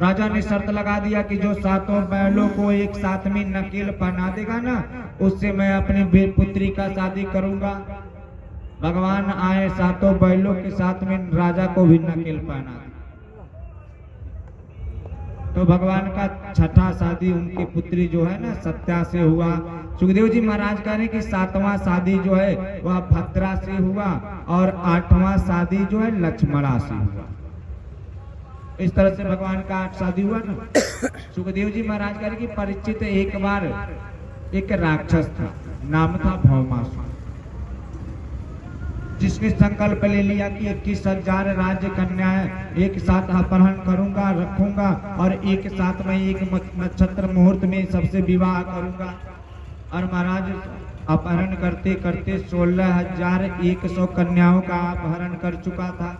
राजा ने शर्त लगा दिया कि जो सातों बैलों को एक साथ में नकेल पहना देगा ना, उससे मैं अपनी पुत्री का शादी करूंगा। भगवान आए, सातों बैलों के साथ में राजा को भी नकेल पहना दिया। तो भगवान का छठा शादी उनकी पुत्री जो है ना सत्या से हुआ। सुखदेव जी महाराज कह रहे कि सातवां शादी जो है वह भद्रा से हुआ और आठवां शादी जो है लक्ष्मणा से हुआ। इस तरह से भगवान का 8 शादी हुआ ना। सुखदेव जी महाराज कह रहे कि परीक्षित एक बार एक राक्षस था, नाम था भौमासुर, जिसने संकल्प ले लिया कि 21,000 राज्य कन्याएं एक साथ अपहरण करूंगा, रखूंगा और एक साथ में एक नक्षत्र मुहूर्त में सबसे विवाह करूंगा। और महाराज अपहरण करते करते 16,100 कन्याओं का अपहरण कर चुका था।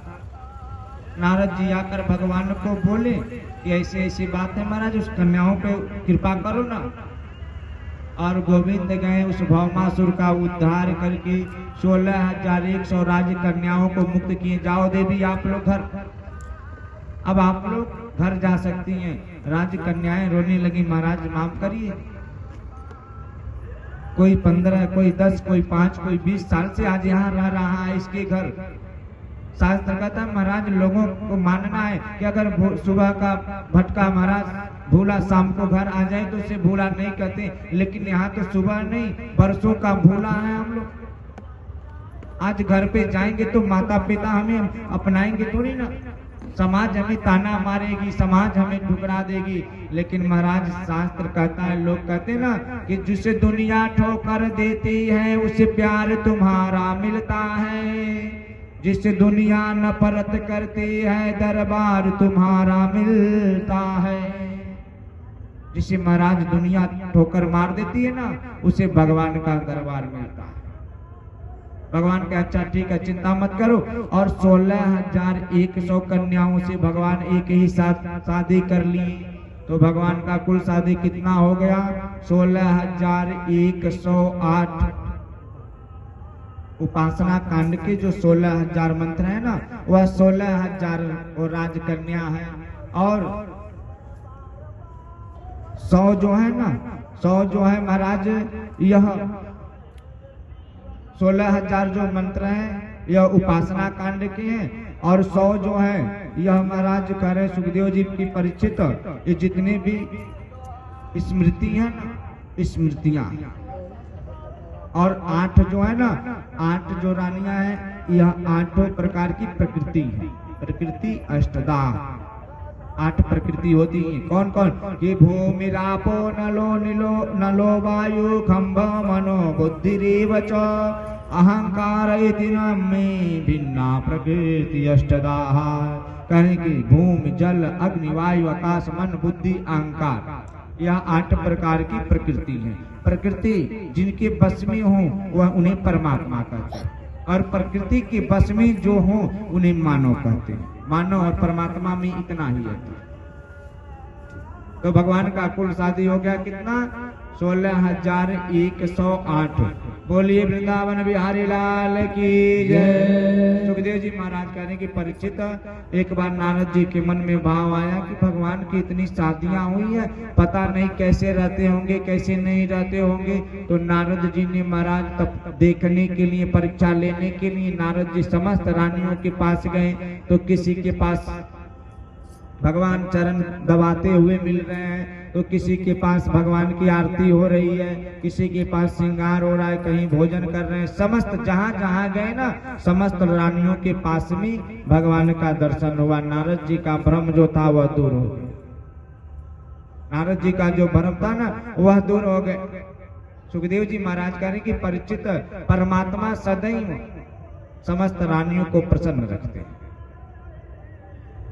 नारद जी आकर भगवान को बोले कि ऐसी ऐसी बात है महाराज, उस कन्याओं पे कृपा करो ना। और गोविंद गए उस भौमासुर का उद्धार करके 16,100 राज कन्याओं को मुक्त किए। जाओ देवी आप लोग घर, अब आप लोग घर जा सकती हैं। राज कन्याएं रोने लगी, महाराज माफ करिए, कोई 15, कोई 10, कोई 5, कोई 20 साल से आज यहाँ रह रहा है इसके घर। शास्त्र कहता है महाराज लोगों को मानना है कि अगर सुबह का भटका महाराज भूला शाम को घर आ जाए तो उसे भूला नहीं कहते, लेकिन यहाँ तो सुबह नहीं बरसों का भूला है हम लोग। आज घर पे जाएंगे तो माता पिता हमें अपनाएंगे थोड़ी ना, समाज हमें ताना मारेगी, समाज हमें ठुकरा देगी। लेकिन महाराज शास्त्र कहता है, लोग कहते ना कि जिसे दुनिया ठोकर देती है उसे प्यार तुम्हारा मिलता है, जिसे दुनिया नफरत करती है दरबार तुम्हारा मिलता है। जिसे महाराज दुनिया ठोकर मार देती है ना उसे भगवान का दरबार मिलता है। भगवान के अच्छा ठीक है चिंता मत करो। और 16,100 कन्याओं से भगवान एक ही साथ शादी कर ली। तो भगवान का कुल शादी कितना हो गया? 16,108। उपासना कांड के जो 16,000 मंत्र है ना वह 16,000 राजकन्या है। और 100 जो है ना, 100 जो है महाराज, यह 16,000 जो मंत्र हैं यह उपासना कांड के हैं। और 100 जो है यह महाराज कह रहे सुखदेव जी की परीक्षित, ये जितने भी स्मृति है ना स्मृतियां। और 8 जो है ना, 8 जो रानियां हैं यह 8 प्रकार की प्रकृति है। प्रकृति अष्टदा 8 प्रकृति होती है। कौन कौन? कि भूमि रापो नलो नीलो नलो वायु खंभ मनो बुद्धिरेव च अहंकार इति में भिन्ना प्रकृति अष्टदा। कहने की भूमि जल अग्नि वायु आकाश मन बुद्धि अहंकार, यह 8 प्रकार की प्रकृति है। प्रकृति जिनके बस में हो वह उन्हें परमात्मा कहते हैं, और प्रकृति के बस में जो हो उन्हें मानव कहते हैं। मानव और परमात्मा में इतना ही है। तो भगवान का कुल शादी हो गया कितना? 16,108। बोलिए वृंदावन बिहारी लाल की जय। सुखदेव जी महाराज कहने की परीक्षित, एक बार नारद जी के मन में भाव आया कि भगवान की इतनी शादियां हुई है, पता नहीं कैसे रहते होंगे कैसे नहीं रहते होंगे। तो नारद जी ने महाराज तब देखने के लिए, परीक्षा लेने के लिए नारद जी समस्त रानियों के पास गए। तो किसी के पास भगवान चरण दबाते हुए मिल रहे हैं, तो किसी के पास भगवान की आरती हो रही है, किसी के पास श्रृंगार हो रहा है, कहीं भोजन कर रहे हैं। समस्त जहां जहां गए ना समस्त रानियों के पास में भगवान का दर्शन हुआ। नारद जी का भ्रम जो था वह दूर हो गया। नारद जी का जो भ्रम था ना वह दूर हो गए। सुखदेव जी महाराज कह रहे कि परिचित परमात्मा सदैव समस्त रानियों को प्रसन्न रखते हैं।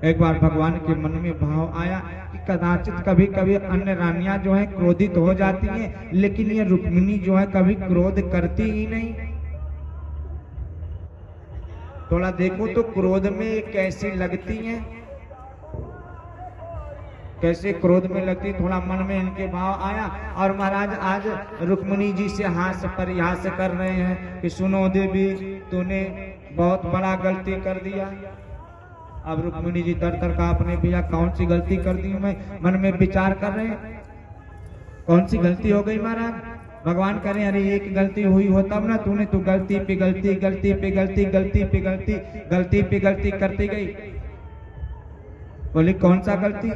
एक बार भगवान के मन में भाव आया कि कदाचित कभी कभी अन्य रानियां जो है क्रोधित हो जाती हैं, लेकिन ये रुक्मिणी जो है कभी क्रोध करती ही नहीं। थोड़ा देखो तो क्रोध में कैसी लगती हैं, कैसे क्रोध में लगती। थोड़ा मन में इनके भाव आया और महाराज आज रुक्मिणी जी से हास्य परिहास कर रहे हैं कि सुनो देवी तूने बहुत बड़ा गलती कर दिया। अब रुक्मिणी जी तर का अपने भैया कौन सी गलती कर दी मैं, मन में विचार कर रहे हैं कौन सी गलती हो गई महाराज। भगवान कह रहे हैं अरे एक गलती हुई हो तब ना, तूने तो गलती पे गलती गलती पे गलती गलती पे गलती गलती पे गलती करती गई। बोले कौन सा गलती।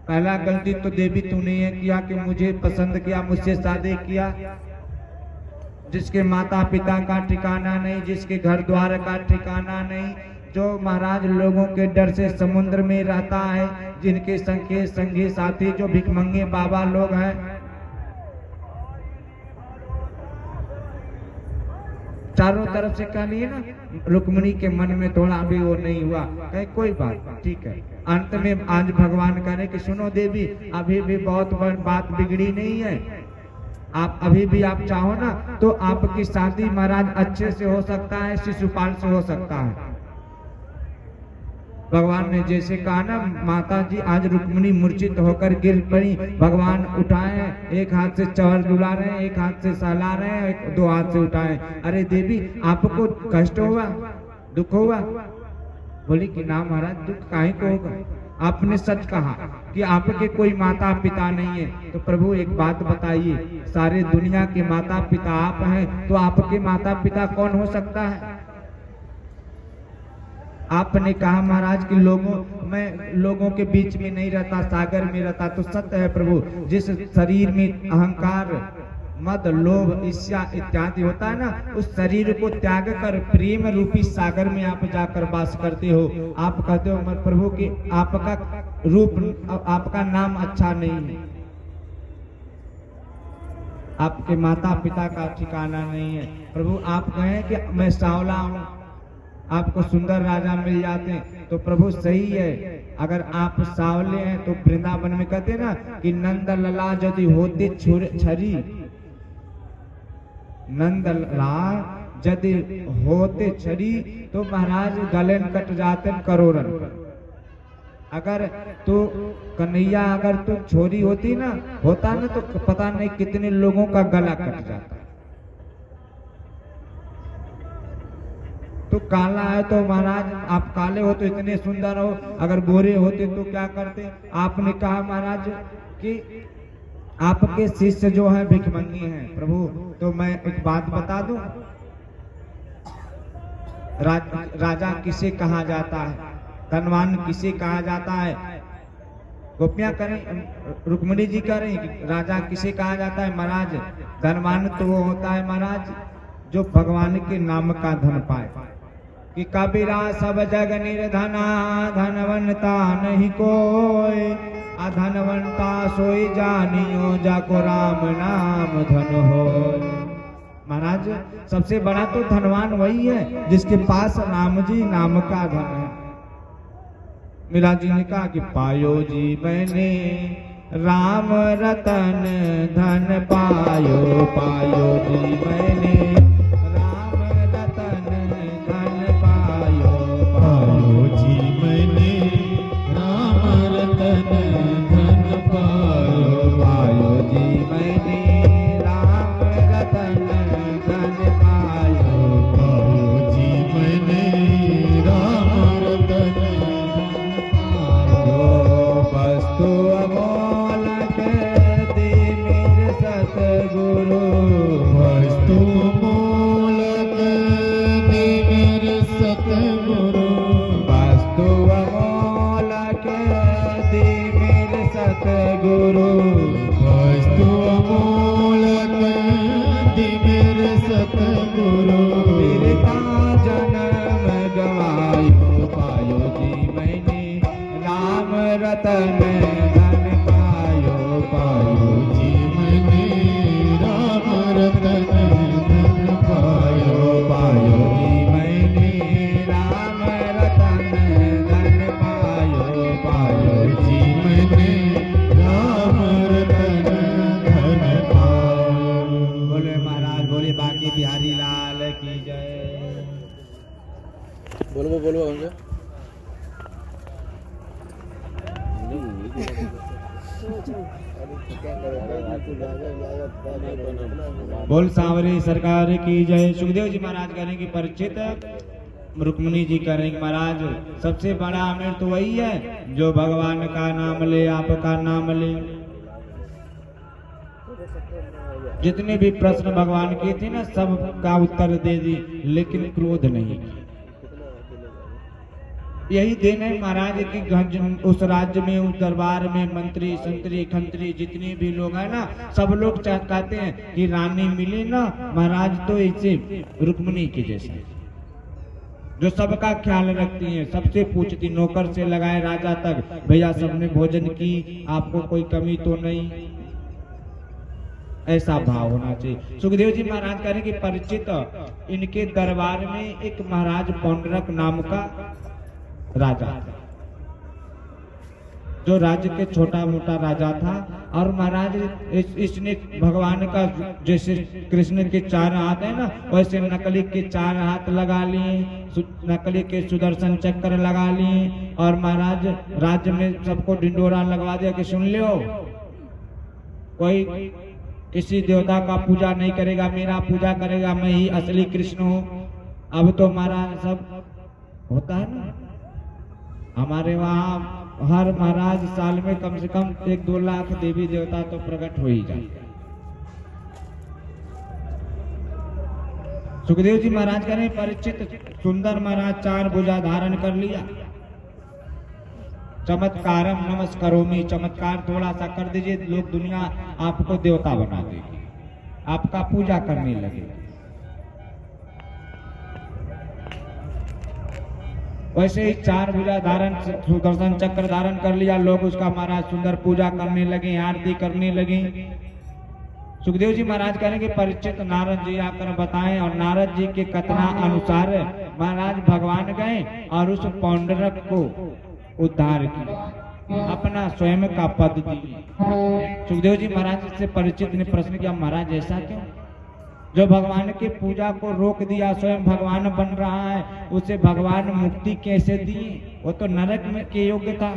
पहला गलती तो देवी तूने ये किया कि मुझे पसंद किया, मुझसे शादी किया, जिसके माता पिता का ठिकाना नहीं, जिसके घर द्वार का ठिकाना नहीं, जो महाराज लोगों के डर से समुद्र में रहता है, जिनके संगी साथी जो भिखमंगे बाबा लोग हैं। चारों तरफ से कह लिए ना, रुक्मिणी के मन में थोड़ा भी वो नहीं हुआ, कहे कोई बात ठीक है। अंत में आज भगवान कहे कि सुनो देवी, अभी भी बहुत बड़ी बात बिगड़ी नहीं है, आप अभी भी आप चाहो ना तो आपकी शादी महाराज अच्छे से हो सकता है, शिशुपाल से हो सकता है। भगवान ने जैसे कहा ना, माता जी आज रुक्मिणी मूर्छित होकर गिर पड़ी, भगवान उठाए, एक हाथ से चवर डुला रहे हैं, एक हाथ से सहला रहे हैं, दो हाथ से उठाए। अरे देवी आपको कष्ट हुआ, दुख हुआ। बोली कि ना महाराज दुख काहे को होगा, आपने सच कहा कि आपके कोई माता पिता नहीं है। तो प्रभु एक बात बताइए, सारे दुनिया के माता पिता आप हैं, तो आपके माता पिता कौन हो सकता है। आपने कहा महाराज कि मैं लोगों के बीच में नहीं रहता, सागर में रहता। तो सत्य है प्रभु, जिस शरीर में अहंकार मद लोभ ईर्ष्या इत्यादि होता है ना, उस शरीर को त्याग कर प्रेम रूपी सागर में आप जाकर वास करते हो। आप कहते हो प्रभु कि आपका रूप, आपका नाम अच्छा नहीं है, आपके माता पिता का ठिकाना नहीं है। प्रभु आप कहें कि मैं सांवला हूँ, आपको सुंदर राजा मिल जाते हैं, तो प्रभु सही है। अगर आप सांवले हैं तो वृंदावन में कहते ना कि नंद लला यदि होते छरी, नंद लाल यदि होते छरी तो महाराज गलन कट जाते करोड़न। अगर तो कन्हैया अगर तो छोरी होती ना, होता ना, तो पता नहीं कितने लोगों का गला कट जाता। तो काला है तो महाराज आप काले हो तो इतने सुंदर हो, अगर गोरे होते तो क्या करते। आपने कहा महाराज कि आपके शिष्य जो है भिखमंगी हैं प्रभु। तो मैं एक बात बता दूं, राजा किसे कहा जाता है, धनवान किसे कहा जाता है। गोपियां करें, रुक्मिणी जी करें कि राजा किसे कहा जाता है महाराज। धनवान तो वो होता है महाराज जो भगवान के नाम का धन पाए, कि कबीरा सब जग निर्धना, धनवंता नहीं कोई, अधनवंता सोई जानियो, जाको राम नाम धन हो। महाराज सबसे बड़ा तो धनवान वही है जिसके पास राम जी नाम का धन है। मीरा जी ने कहा कि पायो जी मैंने राम रतन धन पायो, पायो जी मैंने राम रतन धन पायो, पायो जी मैंने राम रतन धन पायो, पायो जी मैंने राम रतन धन पायो, पायो जी मैंने राम रतन धन पायो। वस्तु अमोलक दे मेरे सतगुरु, वस्तु अमोलक दे मेरे सतगुरु, वस्तु अमोलक दे मेरे सतगुरु, वस्तु अमोलक दे मेरे सतगुरु। मेरे का जन्म गवायो, पायो जी मैंने राम रतन धन पायो, पायो जी मैंने राम रतन धन पायो, पायो जी मैंने राम रतन धन पायो, पायो जी मैंने राम रतन धन पायो। बोले महाराज, बोले बाकी बिहारी लाल की जय। बोलो बोलो हमसे। बोल सांवरी सरकार की जय। सुखदेव जी महाराज कहने की परिचित रुक्मिणी जी कह रहे हैं महाराज सबसे बड़ा अमीर तो वही है जो भगवान का नाम ले, आपका नाम ले। जितने भी प्रश्न भगवान किए थे ना सब का उत्तर दे दी, लेकिन क्रोध नहीं किया। यही देन है महाराज की उस राज्य में, उस दरबार में मंत्री संतरी खंत्री जितने भी लोग हैं ना, सब लोग चाहते हैं कि रानी मिले ना महाराज तो ऐसे रुक्मिणी के जैसे, जो सबका ख्याल रखती हैं, सबसे पूछती, नौकर से लगाए राजा तक, भैया सबने भोजन की, आपको कोई कमी तो नहीं, ऐसा भाव होना चाहिए। सुखदेव जी महाराज कह रहे कि परिचित इनके दरबार में एक महाराज पौंडरक नाम का राजा था, जो राज्य के छोटा मोटा राजा था। और महाराज इसने भगवान का जैसे कृष्ण के 4 हाथ है ना, वैसे नकली के 4 हाथ लगा लिए, नकली के सुदर्शन चक्र लगा लिए, और महाराज राज्य में सबको ढिंडोरा लगवा दिया कि सुन लो, कोई किसी देवता का पूजा नहीं करेगा, मेरा पूजा करेगा, मैं ही असली कृष्ण हूँ। अब तो महाराज सब होता है ना, हमारे वहाँ हर महाराज साल में कम से कम 1-2 लाख देवी देवता तो प्रकट हो ही जाते। सुखदेव जी महाराज कह रहे परिचित सुंदर महाराज 4 भुजा धारण कर लिया। चमत्कारम नमस्करोमि, चमत्कार थोड़ा सा कर दीजिए, लोग दुनिया आपको देवता बना देगी, आपका पूजा करने लगे। वैसे ही 4 भुजा धारण, सुदर्शन चक्र धारण कर लिया, लोग उसका महाराज सुंदर पूजा करने लगे, आरती करने लगे। सुखदेव जी महाराज कहेंगे परिचित नारद जी आकर बताएं, और नारद जी के कथना अनुसार महाराज भगवान गए और उस पौंडरक को उद्धार किया, अपना स्वयं का पद दिए। सुखदेव जी महाराज से परिचित ने प्रश्न किया महाराज ऐसा क्यों, जो भगवान की पूजा को रोक दिया, स्वयं भगवान बन रहा है, उसे भगवान मुक्ति कैसे दिए, वो तो नरक में के योग्य था।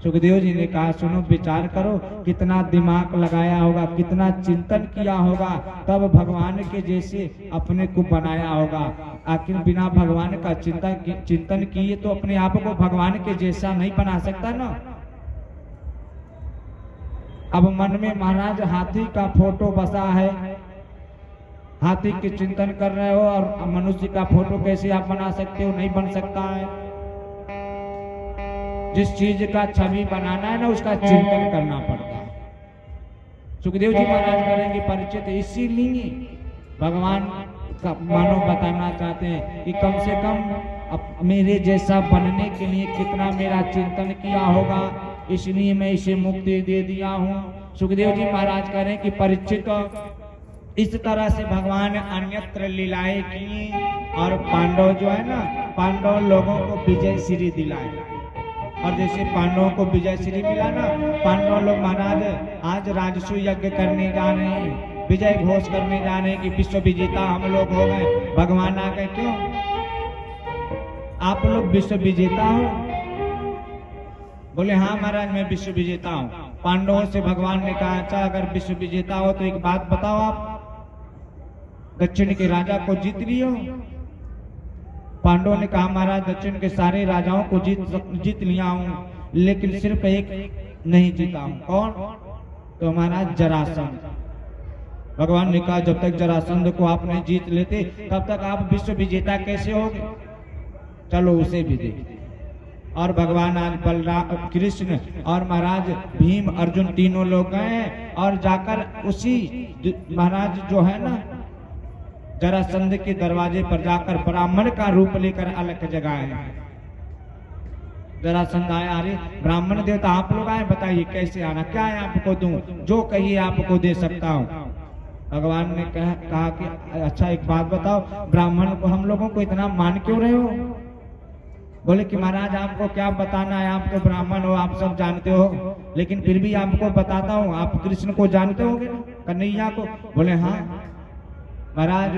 सुखदेव जी ने कहा सुनो विचार करो, कितना दिमाग लगाया होगा, कितना चिंतन किया होगा, तब भगवान के जैसे अपने को बनाया होगा। आखिर बिना भगवान का चिंतन किए तो अपने आप को भगवान के जैसा नहीं बना सकता ना। अब मन में महाराज हाथी का फोटो बसा है, हाथी के चिंतन कर रहे हो, और मनुष्य का फोटो कैसे आप बना सकते हो, नहीं बन सकता है। जिस चीज का छवि बनाना है ना, उसका चिंतन करना पड़ता है। सुखदेव जी महाराज करेंगे परिचित, इसीलिए भगवान का मानो बताना चाहते हैं कि कम से कम मेरे जैसा बनने के लिए कितना मेरा चिंतन किया होगा, इसलिए मैं इसे मुक्ति दे दिया हूँ। सुखदेव जी महाराज कह रहे हैं कि परिचित इस तरह से भगवान अन्यत्र लीलाएं की, और पांडव जो है ना, पांडव लोगों को विजय श्री दिलाए। और जैसे पांडवों को विजय श्री मिला ना, पांडव लोग महाराज आज राजसू यज्ञ करने जा रहे हैं, विजय घोष करने जा रहे हैं कि विश्व विजेता हम लोग हो गए। भगवान आ गए, क्यों आप लोग विश्व विजेता हो? बोले हाँ महाराज मैं विश्व विजेता हूँ। पांडवों से भगवान ने कहा अच्छा अगर विश्व विजेता हो तो एक बात बताओ, आप दक्षिण के राजा को जीत लियो। पांडवों ने कहा महाराज दक्षिण के सारे राजाओं को जीत लिया हूँ, लेकिन सिर्फ एक नहीं जीता हूँ। कौन? तो महाराज जरासंध। भगवान ने कहा जब तक जरासंध को आप नहीं जीत लेते तब तक आप विश्व विजेता कैसे होगे? चलो उसे भी देखते। और भगवान आज बलराम, कृष्ण और महाराज भीम, अर्जुन तीनों लोग गए और जाकर उसी महाराज जो है ना जरासंध के दरवाजे पर जाकर ब्राह्मण का रूप लेकर अलग जगाए। जरासंध आया, अरे ब्राह्मण देवता आप लोग आए, बताइए कैसे आना, क्या है आपको दूं, जो कहिए आपको दे सकता हूँ। भगवान ने कहा कि अच्छा एक बात बताओ, ब्राह्मण को हम लोगों को इतना मान क्यों रहे हो? बोले कि महाराज आपको क्या बताना है, आप तो ब्राह्मण हो, आप सब जानते हो, लेकिन फिर भी आपको बताता हूँ। आप कृष्ण को जानते होगे, कन्हैया को? बोले हाँ महाराज।